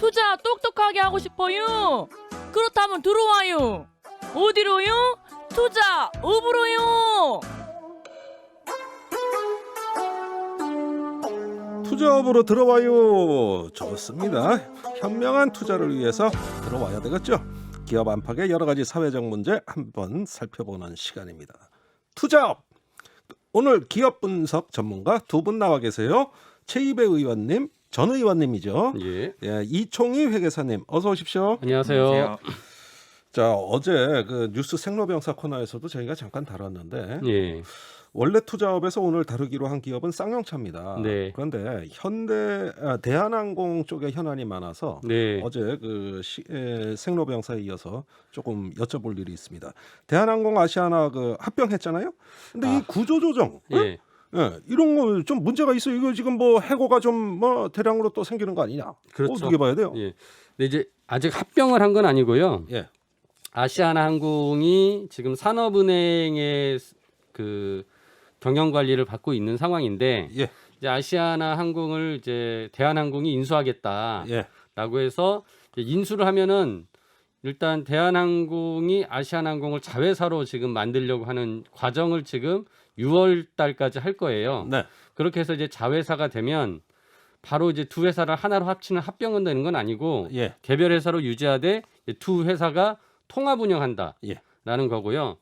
투자 똑똑하게 하고 싶어요. 그렇다면 들어와요. 어디로요? 투자업으로요. 투자업으로 들어와요. 좋습니다. 현명한 투자를 위해서 들어와야 되겠죠. 기업 안팎의 여러 가지 사회적 문제 한번 살펴보는 시간입니다. 투자업. 오늘 기업 분석 전문가 두 분 나와 계세요. 최이배 의원님, 전 의원님이죠. 예. 예, 이총희 회계사님, 어서 오십시오. 안녕하세요. 자, 어제 그 뉴스 생로병사 코너에서도 저희가 잠깐 다뤘는데 예. 원래 투자업에서 오늘 다루기로 한 기업은 쌍용차입니다. 네. 그런데 대한항공 쪽에 현안이 많아서 네. 어제 그 생로병사에 이어서 조금 여쭤볼 일이 있습니다. 대한항공 아시아나 그 합병했잖아요. 근데 이 구조조정, 예. 예, 이런 거 좀 문제가 있어요. 이거 지금 뭐 해고가 좀 뭐 대량으로 또 생기는 거 아니냐? 그렇죠. 어떻게 봐야 돼요? 예. 근데 이제 아직 합병을 한 건 아니고요. 예, 아시아나항공이 지금 산업은행의 그 경영 관리를 받고 있는 상황인데 예, 이제 아시아나항공을 이제 대한항공이 인수하겠다라고 예, 해서 이제 인수를 하면은 일단 대한항공이 아시아나항공을 자회사로 지금 만들려고 하는 과정을 지금 6월 달까지 할 거예요. 네, 그렇게 해서 이제 자회사가 되면 바로 이제 두 회사를 하나로 합치는 합병은 되는 건 아니고 예, 개별 회사로 유지하되 두 회사가 통합 운영한다라는 예. 거고요.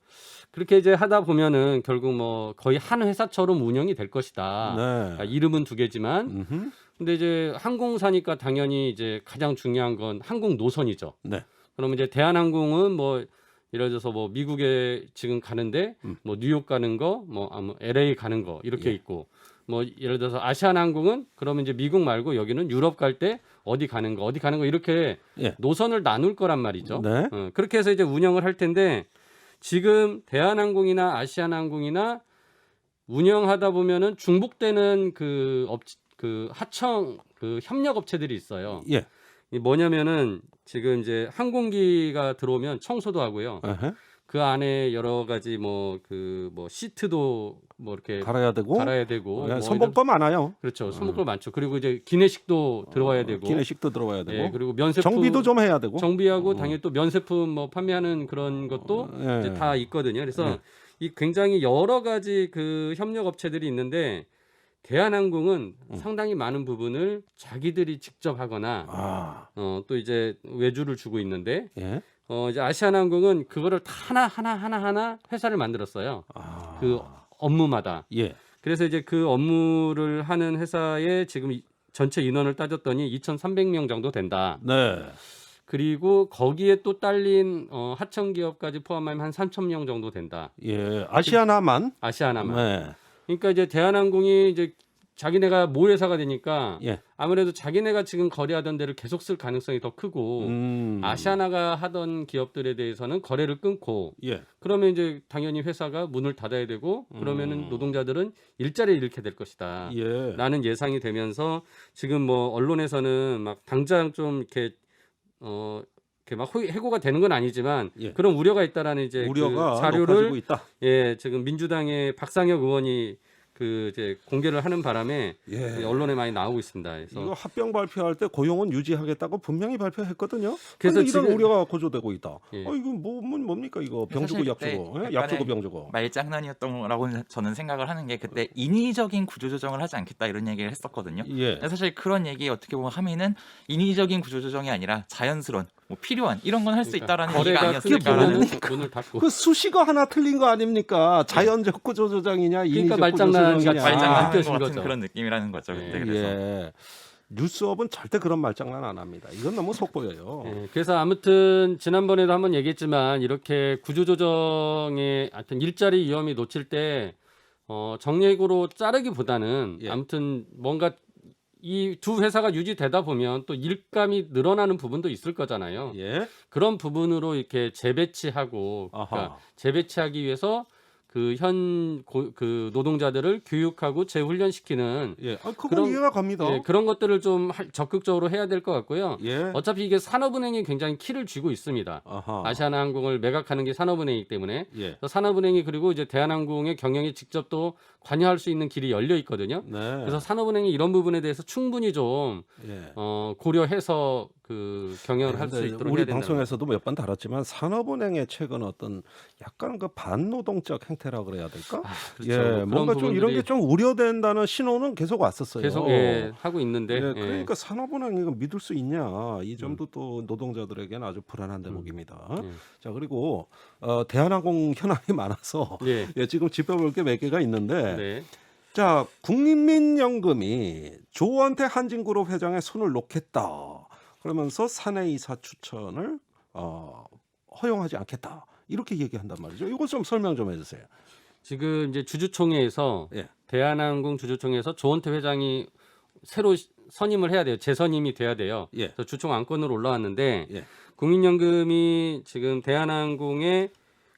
그렇게 이제 하다 보면은 결국 뭐 거의 한 회사처럼 운영이 될 것이다. 네. 그러니까 이름은 두 개지만 음흠. 근데 이제 항공사니까 당연히 이제 가장 중요한 건 항공 노선이죠. 네. 그러면 이제 대한항공은 뭐 예를 들어서 뭐 미국에 지금 가는데 뭐 뉴욕 가는 거, 뭐 LA 가는 거 이렇게 예. 있고 뭐 예를 들어서 아시아나항공은 그러면 이제 미국 말고 여기는 유럽 갈 때 어디 가는 거 이렇게 예. 노선을 나눌 거란 말이죠. 네. 그렇게 해서 이제 운영을 할 텐데 지금 대한항공이나 아시아나항공이나 운영하다 보면은 중복되는 그 하청 그 협력 업체들이 있어요. 예. 이 뭐냐면은 지금 이제 항공기가 들어오면 청소도 하고요. 에헤. 그 안에 여러 가지 뭐 시트도 뭐 이렇게 갈아야 되고. 갈아야 되고 예, 뭐 선복법 많아요. 그렇죠. 선복도 많죠. 그리고 이제 기내식도 들어와야 되고 기내식도 들어와야 되고. 예, 그리고 면세품 정비도 좀 해야 되고. 정비하고 당연히 또 면세품 뭐 판매하는 그런 것도 예. 이제 다 있거든요. 그래서 예. 이 굉장히 여러 가지 그 협력 업체들이 있는데 대한항공은 상당히 많은 부분을 자기들이 직접 하거나 아. 또 이제 외주를 주고 있는데 예. 이제 아시아나항공은 그거를 다 하나 회사를 만들었어요. 아. 그 업무마다. 예. 그래서 이제 그 업무를 하는 회사의 지금 전체 인원을 따졌더니 2,300명 정도 된다. 네. 그리고 거기에 또 딸린 하청 기업까지 포함하면 한 3,000명 정도 된다. 예. 아시아나만. 아시아나만. 네. 그러니까 이제 대한항공이 이제 자기네가 모회사가 되니까 예. 아무래도 자기네가 지금 거래하던 데를 계속 쓸 가능성이 더 크고 아시아나가 하던 기업들에 대해서는 거래를 끊고 예. 그러면 이제 당연히 회사가 문을 닫아야 되고 그러면은 노동자들은 일자리를 잃게 될 것이다. 예. 라는 예상이 되면서 지금 뭐 언론에서는 막 당장 좀 이렇게 이렇게 막 해고가 되는 건 아니지만 예. 그런 우려가 있다라는 이제 우려가 그 높아지고 자료를 있다. 예, 지금 민주당의 박상혁 의원이 그 이제 공개를 하는 바람에 예. 언론에 많이 나오고 있습니다. 그래서 이거 합병 발표할 때 고용은 유지하겠다고 분명히 발표했거든요. 그래서 그래서 이런 지금- 우려가 고조되고 있다. 예. 이거 뭡니까 이거 병 주고 사실 약 그때 주고 예? 약 약간의 주고 병 주고. 말장난이었던 거라고 저는 생각을 하는 게 그때 인위적인 구조조정을 하지 않겠다 이런 얘기를 했었거든요. 예. 근데 사실 그런 얘기 어떻게 보면 하면은 인위적인 구조조정이 아니라 자연스러운 뭐 필요한 이런 건 할 수 있다라는 얘기가 거래가 아니었을까라는 끊기면 문을 닫고 그 수식어 하나 틀린 거 아닙니까? 자연적 구조조정이냐 그러니까 인위적 말장난 구조조정이냐. 같이 말장난하는 느껴진 것 같은 거죠. 그런 느낌이라는 거죠. 그때 예. 그래서 예. 뉴스업은 절대 그런 말장난 안 합니다. 이건 너무 속보여요. 예, 그래서 아무튼 지난번에도 한번 얘기했지만 이렇게 구조조정에 하여튼 일자리 위험이 놓칠 때 정례고로 자르기보다는 예. 아무튼 뭔가 이 두 회사가 유지되다 보면 또 일감이 늘어나는 부분도 있을 거잖아요. 예. 그런 부분으로 이렇게 재배치하고 그러니까 아하. 재배치하기 위해서 그 노동자들을 교육하고 재훈련시키는 예. 그건 그런- 이해가 갑니다. 예, 그런 것들을 좀 적극적으로 해야 될 것 같고요. 예. 어차피 이게 산업은행이 굉장히 키를 쥐고 있습니다. 아하. 아시아나항공을 매각하는 게 산업은행이기 때문에 예. 그래서 산업은행이 그리고 이제 대한항공의 경영에 직접 또 관여할 수 있는 길이 열려 있거든요. 네. 그래서 산업은행이 이런 부분에 대해서 충분히 좀 예. 고려해서 그 경영을 할 수 근데 있도록 우리 해야 된다. 방송에서도 몇 번 다뤘지만 산업은행의 최근 어떤 약간 그 반노동적 행태라 그래야 될까? 그렇죠. 예, 뭐 그런 뭔가 좀 이런 게 부분들이 좀 우려된다는 신호는 계속 왔었어요. 계속 하고 있는데 예, 그러니까 산업은행 이거 믿을 수 있냐? 이 점도 또 노동자들에게는 아주 불안한 대목입니다. 예. 자, 그리고 대한항공 현황이 많아서 예. 예, 지금 짚어볼 게 몇 개가 있는데 네. 자, 국민연금이 조원태 한진그룹 회장의 손을 놓겠다. 그러면서 사내이사 추천을 허용하지 않겠다. 이렇게 얘기한단 말이죠. 이거 좀 설명 좀 해주세요. 지금 이제 주주총회에서 예. 대한항공 주주총회에서 조원태 회장이 새로 선임을 해야 돼요. 재선임이 돼야 돼요. 예. 그래서 주총 안건으로 올라왔는데 예. 국민연금이 지금 대한항공의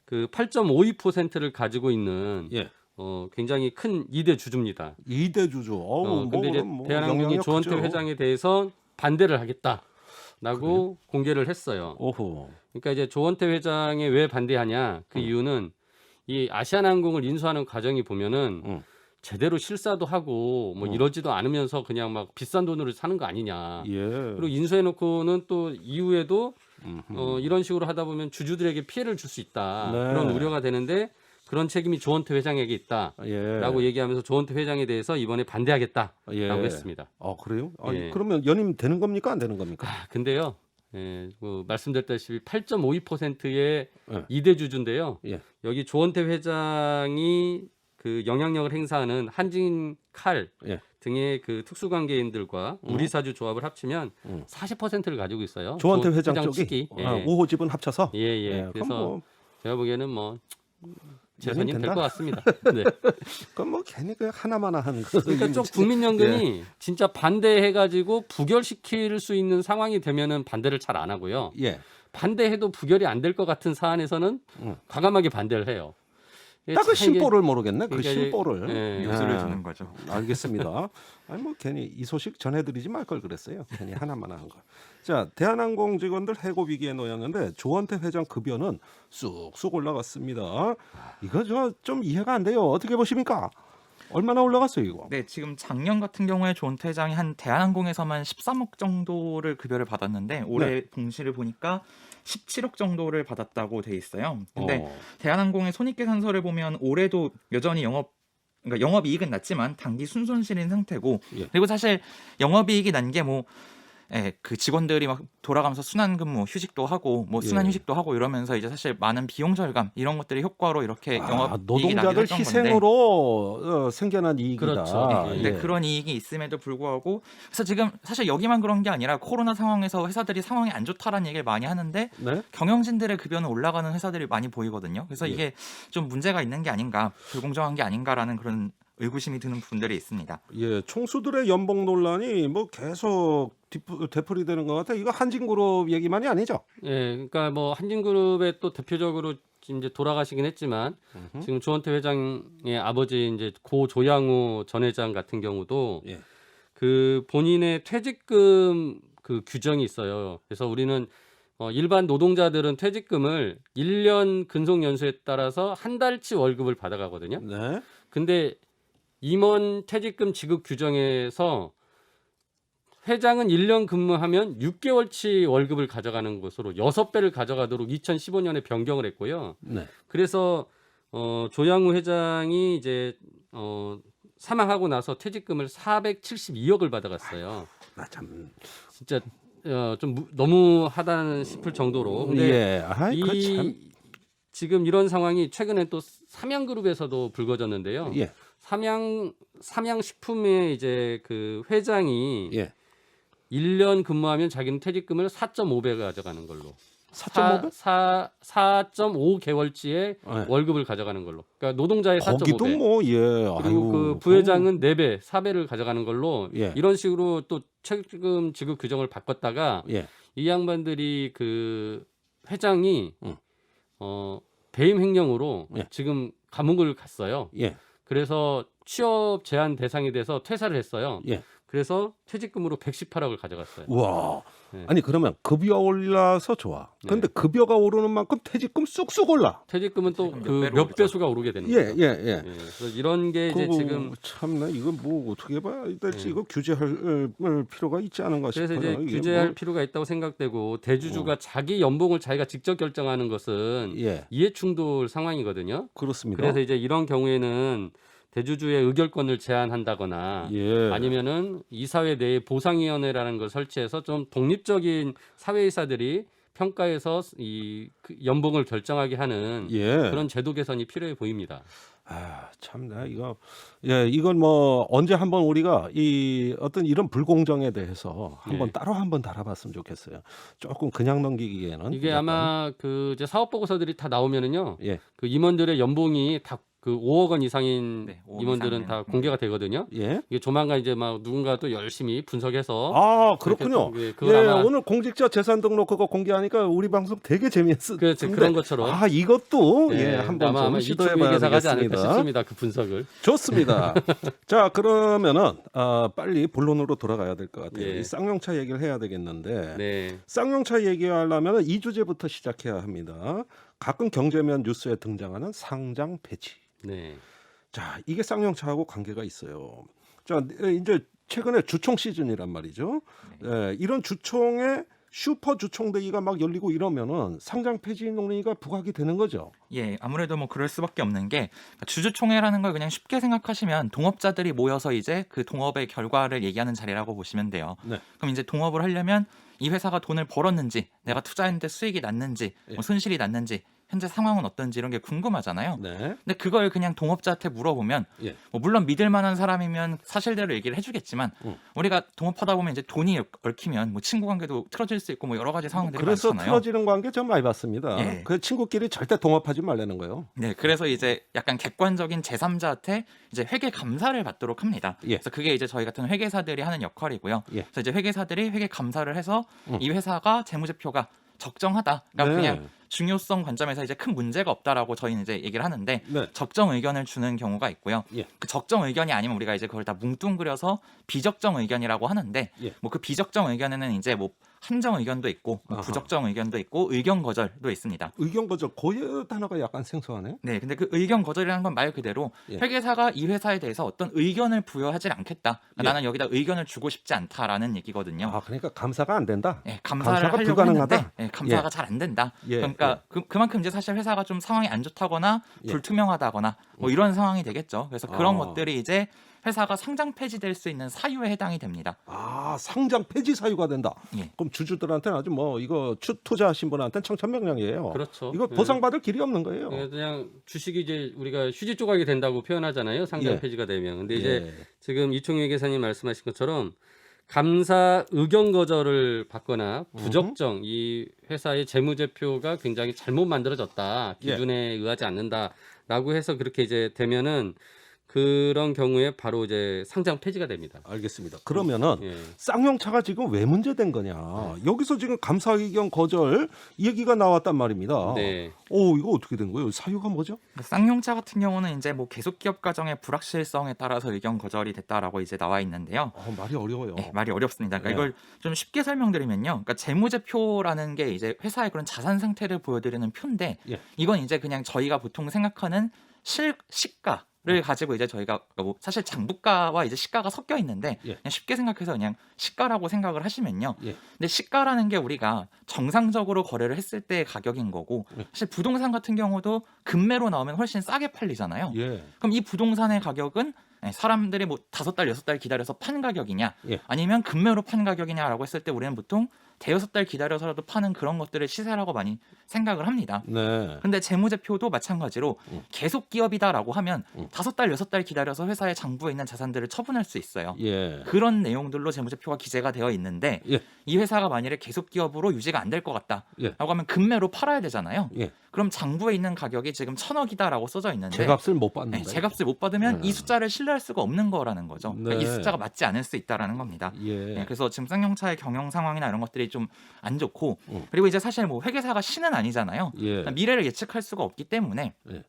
그 8.52%를 가지고 있는 예. 굉장히 큰 2대 주주입니다. 2대 주주. 근데 이제 대한항공이 영향력 조원태 크죠. 회장에 대해서 반대를 하겠다라고 공개를 했어요. 오호. 그러니까 이제 조원태 회장이 왜 반대하냐? 그 이유는 이 아시아나항공을 인수하는 과정이 보면은 제대로 실사도 하고 뭐 이러지도 않으면서 그냥 막 비싼 돈으로 사는 거 아니냐. 예. 그리고 인수해놓고는 또 이후에도 이런 식으로 하다 보면 주주들에게 피해를 줄 수 있다. 네. 그런 우려가 되는데 그런 책임이 조원태 회장에게 있다라고 예. 얘기하면서 조원태 회장에 대해서 이번에 반대하겠다라고 예. 했습니다. 그래요? 아니, 예. 그러면 연임 되는 겁니까? 안 되는 겁니까? 근데요, 뭐 말씀드렸다시피 8.52%의 예. 2대 주주인데요. 예. 여기 조원태 회장이 그 영향력을 행사하는 한진칼 예. 등의 그 특수관계인들과 우리사주 조합을 합치면 40%를 가지고 있어요. 조원태 회장 쪽이 측이. 5호 집은 합쳐서. 예. 그럼 그래서 뭐 제가 보기에는 뭐 재선임 될 된다? 것 같습니다. 네. 그건 뭐 괜히 그 하나만 한 거. 그러니까 좀 국민연금이 진짜 반대해가지고 부결시킬 수 있는 상황이 되면은 반대를 잘 안 하고요. 예. 반대해도 부결이 안 될 것 같은 사안에서는 과감하게 반대를 해요. 딱 그 참 이게- 심보를 모르겠네. 그 그러니까 이제- 심보를. 예. 요소를 예. 두는 거죠. 알겠습니다. 아니 뭐 괜히 이 소식 전해드리지 말 걸 그랬어요. 괜히 하나만 한 거. 자, 대한항공 직원들 해고 위기에 놓였는데 조원태 회장 급여는 쑥쑥 올라갔습니다. 이거 저 좀 이해가 안 돼요. 어떻게 보십니까? 얼마나 올라갔어요 이거? 네, 지금 작년 같은 경우에 조원태 회장이 한 대한항공에서만 13억 정도를 급여를 받았는데 올해 동시를 보니까 17억 정도를 받았다고 돼 있어요. 근데 대한항공의 손익계산서를 보면 올해도 여전히 그러니까 영업이익은 났지만 단기 순손실인 상태고 예. 그리고 사실 영업이익이 난 게 뭐 그 직원들이 막 돌아가면서 순환근무 휴직도 하고 뭐 순환 예. 휴직도 하고 이러면서 이제 사실 많은 비용 절감 이런 것들이 효과로 이렇게 영업이익이 노동자들 나기도 했던 건데 희생으로 생겨난 이익이다. 그렇죠. 근데 예. 그런 이익이 있음에도 불구하고 그래서 지금 사실 여기만 그런 게 아니라 코로나 상황에서 회사들이 상황이 안 좋다라는 얘기를 많이 하는데 네? 경영진들의 급여는 올라가는 회사들이 많이 보이거든요. 그래서 예. 이게 좀 문제가 있는 게 아닌가, 불공정한 게 아닌가라는 그런 의구심이 드는 분들이 있습니다. 예, 총수들의 연봉 논란이 뭐 계속 되풀이되는 것 같아. 이거 한진그룹 얘기만이 아니죠? 예, 그러니까 뭐 한진그룹의 또 대표적으로 지금 이제 돌아가시긴 했지만 지금 조원태 회장의 아버지 이제 고 조양우 전 회장 같은 경우도 예. 그 본인의 퇴직금 그 규정이 있어요. 그래서 우리는 일반 노동자들은 퇴직금을 1년 근속 연수에 따라서 한 달치 월급을 받아가거든요. 네. 근데 임원 퇴직금 지급 규정에서 회장은 1년 근무하면 6개월치 월급을 가져가는 것으로 6배를 가져가도록 2015년에 변경을 했고요. 네. 그래서 조양우 회장이 이제 사망하고 나서 퇴직금을 472억을 받아갔어요. 나 참. 진짜 좀 너무 하다 싶을 정도로. 근데 예. 아이, 그 참. 지금 이런 상황이 최근에 또 삼양그룹에서도 불거졌는데요. 예. 삼양식품의 이제 그 회장이 예. 1년 근무하면 자기는 퇴직금을 4.5배 가져가는 걸로. 4.5배? 4.5개월치의 네. 월급을 가져가는 걸로. 그러니까 노동자의 거기도 4.5배. 뭐 예. 그리고 아이고, 그 부회장은 4배, 4배를 가져가는 걸로 예. 이런 식으로 또 최금 지급 규정을 바꿨다가 예. 이 양반들이 그 회장이 응. 배임 횡령으로 예. 지금 감옥을 갔어요. 예. 그래서 취업 제한 대상이 돼서 퇴사를 했어요. 예. 그래서 퇴직금으로 118억을 가져갔어요. 와. 네. 아니 그러면 급여가 올라서 좋아. 근데 급여가 오르는 만큼 퇴직금 쑥쑥 올라. 퇴직금은 또 몇 그 배로 몇 오르죠. 배수가 오르게 되는 예, 거죠. 예, 예. 그래서 이런 게 이제 그거 지금 참나 이거 뭐 어떻게 봐야 될지 네. 이거 규제할 필요가 있지 않은가 그래서 싶어요. 이제 이게 규제할 뭐, 필요가 있다고 생각되고 대주주가 자기 연봉을 자기가 직접 결정하는 것은 예, 이해충돌 상황이거든요. 그렇습니다. 그래서 이제 이런 경우에는 대주주의 의결권을 제한한다거나 예. 아니면은 이사회 내에 보상위원회라는 걸 설치해서 좀 독립적인 사회이사들이 평가해서 그 연봉을 결정하게 하는 예. 그런 제도 개선이 필요해 보입니다. 아, 참나 이거 예, 이건 뭐 언제 한번 우리가 이 어떤 이런 불공정에 대해서 한번 예. 따로 한번 다뤄봤으면 좋겠어요. 조금 그냥 넘기기에는 이게 약간, 아마 그 이제 사업 보고서들이 다 나오면은요. 예, 그 임원들의 연봉이 다 그 5억 원 이상인 네, 5억 임원들은 이상이면. 다 공개가 되거든요. 예. 이게 조만간 이제 막 누군가 또 열심히 분석해서 아, 그렇군요. 그렇게 예, 그걸 아마 오늘 공직자 재산 등록 그거 공개하니까 우리 방송 되게 재미있어. 그렇죠. 그런 것처럼 아, 이것도 네, 예, 한번 아마 좀 시도해 이쪽에 봐야 계산하지 않을까 되겠습니다. 싶습니다. 그 분석을. 좋습니다. 자, 그러면은 빨리 본론으로 돌아가야 될 것 같아요. 예. 이 쌍용차 얘기를 해야 되겠는데 네. 쌍용차 얘기하려면 이 주제부터 시작해야 합니다. 가끔 경제면 뉴스에 등장하는 상장 폐지. 네. 자, 이게 쌍용차하고 관계가 있어요. 자, 이제 최근에 주총 시즌이란 말이죠. 예, 이런 주총에 슈퍼 주총대회가 막 열리고 이러면은 상장 폐지 논의가 부각이 되는 거죠. 예, 아무래도 뭐 그럴 수밖에 없는 게 주주총회라는 걸 그냥 쉽게 생각하시면 동업자들이 모여서 이제 그 동업의 결과를 얘기하는 자리라고 보시면 돼요. 네. 그럼 이제 동업을 하려면 이 회사가 돈을 벌었는지, 내가 투자했는데 수익이 났는지, 예. 뭐 손실이 났는지, 현재 상황은 어떤지 이런 게 궁금하잖아요. 네. 근데 그걸 그냥 동업자한테 물어보면 예. 뭐 물론 믿을 만한 사람이면 사실대로 얘기를 해주겠지만 우리가 동업하다 보면 이제 돈이 얽히면 뭐 친구 관계도 틀어질 수 있고 뭐 여러 가지 상황들이 그래서 많잖아요. 틀어지는 관계 좀 많이 봤습니다. 예. 그 친구끼리 절대 동업하지 말라는 거예요. 네, 그래서 이제 약간 객관적인 제3자한테 이제 회계 감사를 받도록 합니다. 예. 그래서 그게 이제 저희 같은 회계사들이 하는 역할이고요. 예. 그래서 이제 회계사들이 회계 감사를 해서 이 회사가 재무제표가 적정하다. 그러니까 네. 그냥 중요성 관점에서 이제 큰 문제가 없다라고 저희는 이제 얘기를 하는데 네. 적정 의견을 주는 경우가 있고요. 예. 그 적정 의견이 아니면 우리가 이제 그걸 다 뭉뚱그려서 비적정 의견이라고 하는데 예. 뭐 그 비적정 의견에는 이제 뭐 한정 의견도 있고 뭐 아하. 부적정 의견도 있고 의견 거절도 있습니다. 의견 거절 그 단어가 약간 생소하네. 네, 근데 그 의견 거절이라는 건 말 그대로 예. 회계사가 이 회사에 대해서 어떤 의견을 부여하지 않겠다. 그러니까 예. 나는 여기다 의견을 주고 싶지 않다라는 얘기거든요. 아, 그러니까 감사가 안 된다. 예, 감사를 감사가 하려고 불가능하다? 했는데 예, 감사가 잘 안 된다. 예, 그러니까 그만큼 이제 사실 회사가 좀 상황이 안 좋다거나 예. 불투명하다거나 뭐 이런 상황이 되겠죠. 그래서 그런 아. 것들이 이제 회사가 상장 폐지될 수 있는 사유에 해당이 됩니다. 아, 상장 폐지 사유가 된다. 예. 그럼 주주들한테는 아주 뭐 이거 투자하신 분한테는 청천명령이에요. 그렇죠. 이거 네. 보상받을 길이 없는 거예요. 그냥 주식이 이제 우리가 휴지 조각이 된다고 표현하잖아요. 상장 예. 폐지가 되면. 근데 예. 이제 지금 이총희 회계사님 말씀하신 것처럼 감사 의견 거절을 받거나 부적정 이 회사의 재무제표가 굉장히 잘못 만들어졌다. 예. 기준에 의하지 않는다라고 해서 그렇게 이제 되면은 그런 경우에 바로 이제 상장 폐지가 됩니다. 알겠습니다. 그러면은 예. 쌍용차가 지금 왜 문제된 거냐? 여기서 지금 감사 의견 거절 얘기가 나왔단 말입니다. 네. 오, 이거 어떻게 된 거예요? 사유가 뭐죠? 쌍용차 같은 경우는 이제 뭐 계속 기업 과정의 불확실성에 따라서 의견 거절이 됐다라고 이제 나와 있는데요. 말이 어려워요. 네, 말이 어렵습니다. 그러니까 네. 이걸 좀 쉽게 설명드리면요. 그러니까 재무제표라는 게 이제 회사의 그런 자산 상태를 보여드리는 표인데 예. 이건 이제 그냥 저희가 보통 생각하는 시가를 가지고 이제 저희가 뭐 사실 장부가와 이제 시가가 섞여 있는데 예. 그냥 쉽게 생각해서 그냥 시가라고 생각을 하시면요. 예. 근데 시가라는 게 우리가 정상적으로 거래를 했을 때의 가격인 거고 예. 사실 부동산 같은 경우도 금매로 나오면 훨씬 싸게 팔리잖아요. 예. 그럼 이 부동산의 가격은 사람들이 뭐 5달, 6달 기다려서 판 가격이냐 예. 아니면 금매로 판 가격이냐라고 했을 때 우리는 보통 대여섯 달 기다려서라도 파는 그런 것들을 시세라고 많이 생각을 합니다. 네. 근데 재무제표도 마찬가지로 계속 기업이다라고 하면 5달, 6달 기다려서 회사의 장부에 있는 자산들을 처분할 수 있어요. 예. 그런 내용들로 재무제표가 기재가 되어 있는데 예. 이 회사가 만일에 계속 기업으로 유지가 안 될 것 같다라고 예. 하면 금매로 팔아야 되잖아요. 예. 그럼 장부에 있는 가격이 지금 1,000억이다라고 써져 있는데 제값을 못 받는다. 네, 제값을 못 받으면 이 숫자를 신뢰할 수가 없는 거라는 거죠. 그러니까 네. 이 숫자가 맞지 않을 수 있다라는 겁니다. 예. 네, 그래서 지금 쌍용차의 경영 상황이나 이런 것들이 좀 안 좋고 그리고 이제 사실 뭐 회계사가 신은 아니잖아요. 예. 미래를 예측할 수가 없기 때문에 예.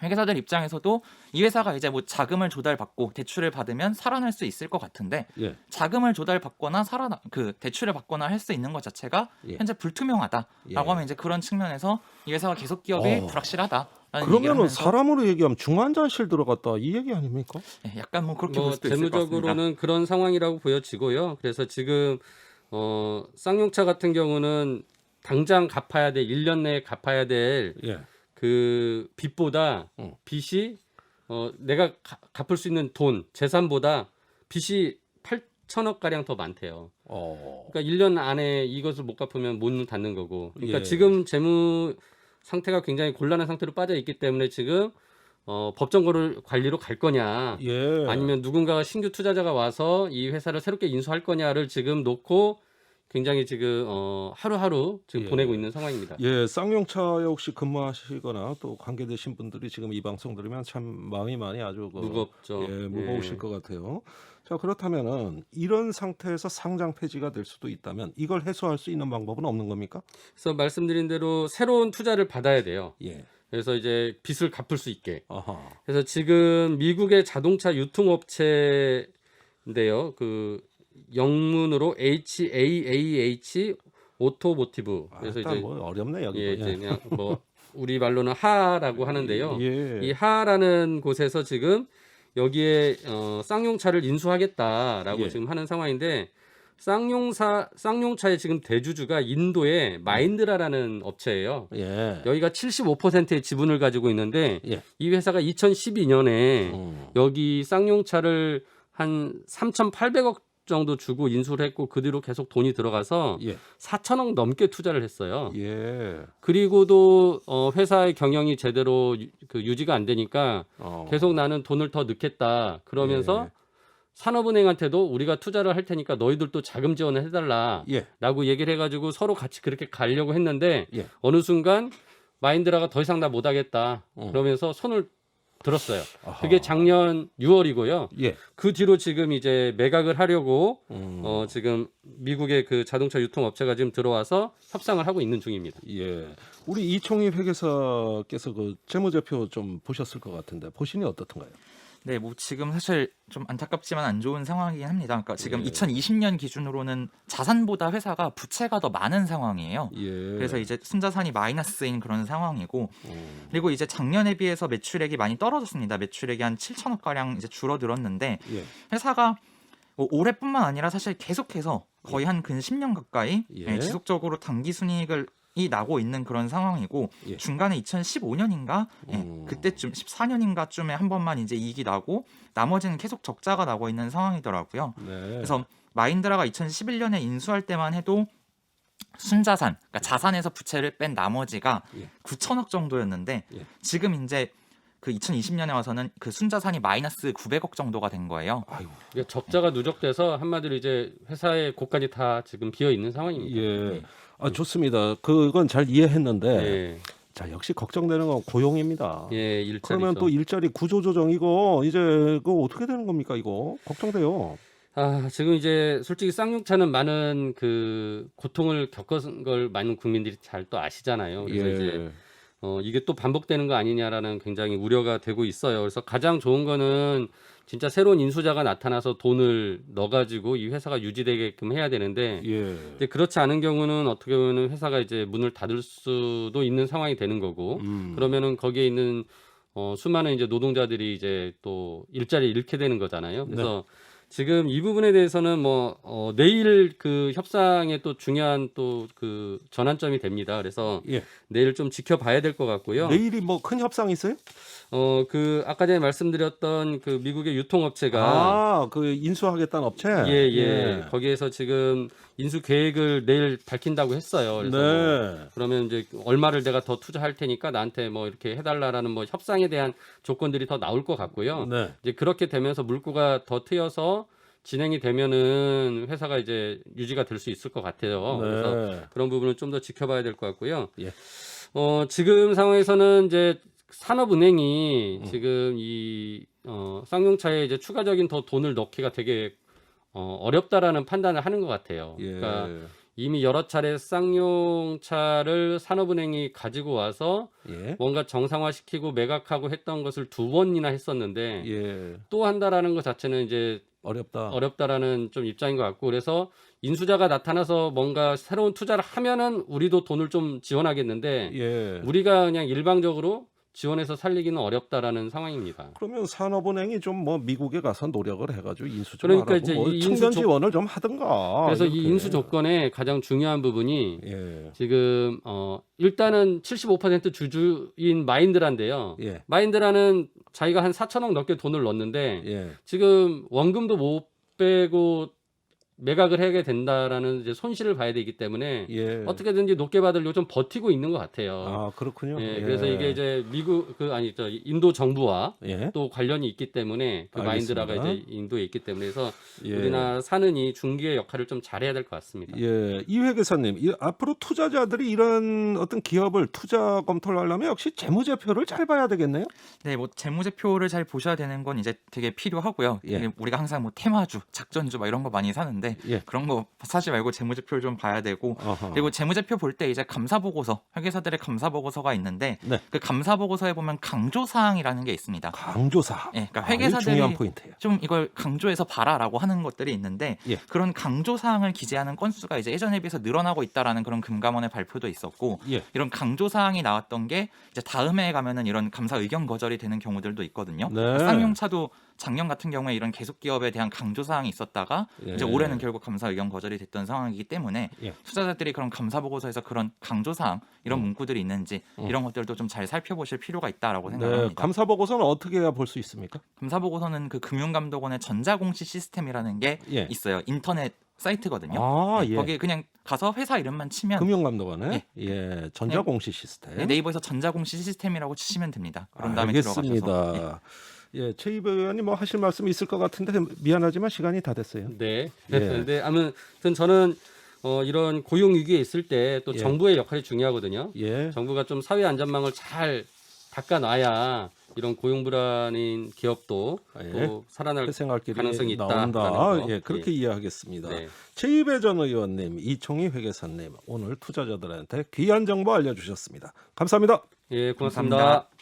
회계사들 입장에서도 이 회사가 이제 뭐 자금을 조달받고 대출을 받으면 살아날 수 있을 것 같은데 예. 자금을 조달받거나 대출을 받거나 할 수 있는 것 자체가 예. 현재 불투명하다라고 예. 하면 이제 그런 측면에서 이 회사가 계속 기업이 불확실하다라는 얘기를 그러면은 하면서 사람으로 얘기하면 중환자실 들어갔다 이 얘기 아닙니까? 예, 약간 뭐 그렇게 볼 뭐 수도 있을 것 같습니다. 재무적으로는 그런 상황이라고 보여지고요. 그래서 지금 쌍용차 같은 경우는 당장 갚아야 될 1년 내에 갚아야 될 예. 그 빚보다 빚이 내가 갚을 수 있는 돈 재산보다 빚이 8천억 가량 더 많대요. 그러니까 1년 안에 이것을 못 갚으면 문을 닫는 거고. 그러니까 예. 지금 재무 상태가 굉장히 곤란한 상태로 빠져 있기 때문에 지금 법정 관리로 갈 거냐, 예. 아니면 누군가가 신규 투자자가 와서 이 회사를 새롭게 인수할 거냐를 지금 놓고 굉장히 지금 하루하루 지금 예. 보내고 있는 상황입니다. 예, 쌍용차에 혹시 근무하시거나 또 관계되신 분들이 지금 이 방송 들으면 참 마음이 많이 아주 무겁죠. 예, 무거우실 예. 것 같아요. 자, 그렇다면은 이런 상태에서 상장 폐지가 될 수도 있다면 이걸 해소할 수 있는 방법은 없는 겁니까? 그래서 말씀드린 대로 새로운 투자를 받아야 돼요. 예. 그래서 이제 빚을 갚을 수 있게. 아하. 그래서 지금 미국의 자동차 유통업체인데요. 그 영문으로 HAAH 오토모티브. 그래서 일단 이제 뭐 어렵네 여기. 예, 이제 그냥 뭐 우리 말로는 하라고 하는데요. 예. 이 하라는 곳에서 지금 여기에 쌍용차를 인수하겠다라고 예. 지금 하는 상황인데 쌍용차의 지금 대주주가 인도의 마인드라라는 업체예요. 예. 여기가 75%의 지분을 가지고 있는데 예. 이 회사가 2012년에 여기 쌍용차를 한 3,800억 정도 주고 인수를 했고 그 뒤로 계속 돈이 들어가서 예. 4천억 넘게 투자를 했어요. 예. 그리고도 회사의 경영이 제대로 유지가 안 되니까 계속 나는 돈을 더 넣겠다. 그러면서 예. 산업은행한테도 우리가 투자를 할 테니까 너희들도 자금 지원을 해달라라고 예. 얘기를 해가지고 서로 같이 그렇게 가려고 했는데 예. 어느 순간 마인드라가 더 이상 나 못하겠다. 그러면서 손을 들었어요. 아하. 그게 작년 6월이고요. 예. 그 뒤로 지금 이제 매각을 하려고 지금 미국의 그 자동차 유통업체가 지금 들어와서 협상을 하고 있는 중입니다. 예. 우리 이총희 회계사께서 그 재무제표 좀 보셨을 것 같은데 보시니 어떻던가요? 네, 뭐 지금 사실 좀 안타깝지만 안 좋은 상황이긴 합니다. 그러니까 지금 예. 2020년 기준으로는 자산보다 회사가 부채가 더 많은 상황이에요. 예. 그래서 이제 순자산이 마이너스인 그런 상황이고, 그리고 이제 작년에 비해서 매출액이 많이 떨어졌습니다. 매출액이 한 7천억 가량 이제 줄어들었는데 예. 회사가 뭐 올해뿐만 아니라 사실 계속해서 거의 한 근 10년 가까이 예. 지속적으로 당기 순이익을 나고 있는 그런 상황이고 예. 중간에 2015년인가 그때쯤 14년인가쯤에 한 번만 이제 이익이 나고 나머지는 계속 적자가 나고 있는 상황이더라고요. 네. 그래서 마인드라가 2011년에 인수할 때만 해도 순자산, 그러니까 자산에서 부채를 뺀 나머지가 예. 9천억 정도였는데 예. 지금 이제 그 2020년에 와서는 그 순자산이 마이너스 900억 정도가 된 거예요. 아이고. 그러니까 적자가 누적돼서 한마디로 이제 회사의 곳간이 다 지금 비어 있는 상황입니다. 예. 아, 좋습니다. 그건 잘 이해했는데 예, 자, 역시 걱정되는 건 고용입니다. 예, 일자리죠. 그러면 또 일자리 구조 조정 이거 이제 그거 어떻게 되는 겁니까 이거? 걱정돼요. 지금 이제 솔직히 쌍용차는 많은 그 고통을 겪은 걸 많은 국민들이 잘 또 아시잖아요. 그래서 이제 이게 또 반복되는 거 아니냐라는 굉장히 우려가 되고 있어요. 그래서 가장 좋은 거는 진짜 새로운 인수자가 나타나서 돈을 넣어가지고 이 회사가 유지되게끔 해야 되는데 예. 이제 그렇지 않은 경우는 어떻게 보면 회사가 이제 문을 닫을 수도 있는 상황이 되는 거고 그러면은 거기에 있는 수많은 이제 노동자들이 이제 또 일자리를 잃게 되는 거잖아요. 그래서 지금 이 부분에 대해서는 내일 그 협상에 또 중요한 또 그 전환점이 됩니다. 그래서 예. 내일 좀 지켜봐야 될 것 같고요. 내일이 뭐 큰 협상이 있어요? 그 아까 전에 말씀드렸던 그 미국의 유통업체가 그 인수하겠다는 업체. 예. 거기에서 지금 인수 계획을 내일 밝힌다고 했어요. 그래서 네. 그러면 이제 얼마를 내가 더 투자할 테니까 나한테 뭐 이렇게 해달라라는 뭐 협상에 대한 조건들이 더 나올 것 같고요. 네. 이제 그렇게 되면서 물꼬가 더 트여서 진행이 되면은 회사가 이제 유지가 될 수 있을 것 같아요. 네. 그래서 그런 부분을 좀 더 지켜봐야 될 것 같고요. 예. 지금 상황에서는 이제 산업은행이 지금 이 쌍용차에 이제 추가적인 더 돈을 넣기가 되게 어렵다라는 판단을 하는 것 같아요. 예. 그러니까 이미 여러 차례 쌍용차를 산업은행이 가지고 와서 예. 뭔가 정상화시키고 매각하고 했던 것을 2번이나 했었는데 예. 또 한다라는 것 자체는 이제 어렵다. 어렵다라는 좀 입장인 것 같고 그래서 인수자가 나타나서 뭔가 새로운 투자를 하면은 우리도 돈을 좀 지원하겠는데 예. 우리가 그냥 일방적으로 지원해서 살리기는 어렵다라는 상황입니다. 그러면 산업은행이 좀 뭐 미국에 가서 노력을 해가지고 인수 좀 그러니까 하라고 이제 뭐 이 청년 인수 지원을 좀 하든가. 그래서 이 이렇게. 인수 조건의 가장 중요한 부분이 예. 지금 일단은 75% 주주인 마인드라인데요. 예. 마인드라는 자기가 한 4천억 넘게 돈을 넣었는데 예. 지금 원금도 못 빼고 매각을 하게 된다라는 이제 손실을 봐야 되기 때문에 예. 어떻게든지 높게 받으려고 좀 버티고 있는 것 같아요. 아 그렇군요. 예, 예. 그래서 이게 이제 미국 인도 정부와 예. 또 관련이 있기 때문에 그 알겠습니다. 마인드라가 이제 인도에 있기 때문에 그래서 예. 우리나라 사는이 중기의 역할을 좀 잘해야 될 것 같습니다. 예, 이회 계사님, 앞으로 투자자들이 이런 어떤 기업을 투자 검토를 하려면 역시 재무제표를 잘 봐야 되겠네요. 네, 뭐 재무제표를 잘 보셔야 되는 건 이제 되게 필요하고요. 예. 이게 우리가 항상 뭐 테마주, 작전주 막 이런 거 많이 사는데 예. 그런 거 사지 말고 재무제표를 좀 봐야 되고 어허. 그리고 재무제표 볼 때 이제 감사보고서, 회계사들의 감사보고서가 있는데 네. 그 감사보고서에 보면 강조사항이라는 게 있습니다. 강조사. 예, 그러니까 아, 이게 회계사들이 중요한 포인트예요. 좀 이걸 강조해서 봐라라고 하는 것들이 있는데 예. 그런 강조사항을 기재하는 건수가 이제 예전에 비해서 늘어나고 있다라는 그런 금감원의 발표도 있었고 예. 이런 강조사항이 나왔던 게 이제 다음 해에 가면은 이런 감사 의견 거절이 되는 경우들도 있거든요. 네. 쌍용차도 작년 같은 경우에 이런 계속 기업에 대한 강조 사항이 있었다가 예. 이제 올해는 결국 감사 의견 거절이 됐던 상황이기 때문에 예. 투자자들이 그런 감사 보고서에서 그런 강조 사항 이런 문구들이 있는지 이런 것들도 좀 잘 살펴보실 필요가 있다라고 네, 생각합니다. 감사 보고서는 어떻게 해야 볼 수 있습니까? 감사 보고서는 그 금융감독원의 전자공시 시스템이라는 게 예. 있어요. 인터넷 사이트거든요. 아, 네, 예. 거기 그냥 가서 회사 이름만 치면 금융감독원에 예, 전자공시 시스템. 네, 네이버에서 전자공시 시스템이라고 치시면 됩니다. 그런 다음에 들어가셔서 알겠습니다. 예, 최 의원님 뭐 하실 말씀 있을 것 같은데 미안하지만 시간이 다 됐어요. 네. 예. 네. 아무튼 저는 이런 고용 위기에 있을 때 또 예. 정부의 역할이 중요하거든요. 예. 정부가 좀 사회 안전망을 잘 닦아놔야 이런 고용 불안인 기업도 예. 또 살아날 회생할 길이 가능성이 있다라는 나온다. 거. 예, 그렇게 예. 이해하겠습니다. 네. 최이배 전 의원님, 이총희 회계사님 오늘 투자자들한테 귀한 정보 알려주셨습니다. 감사합니다. 예, 고맙습니다. 감사합니다.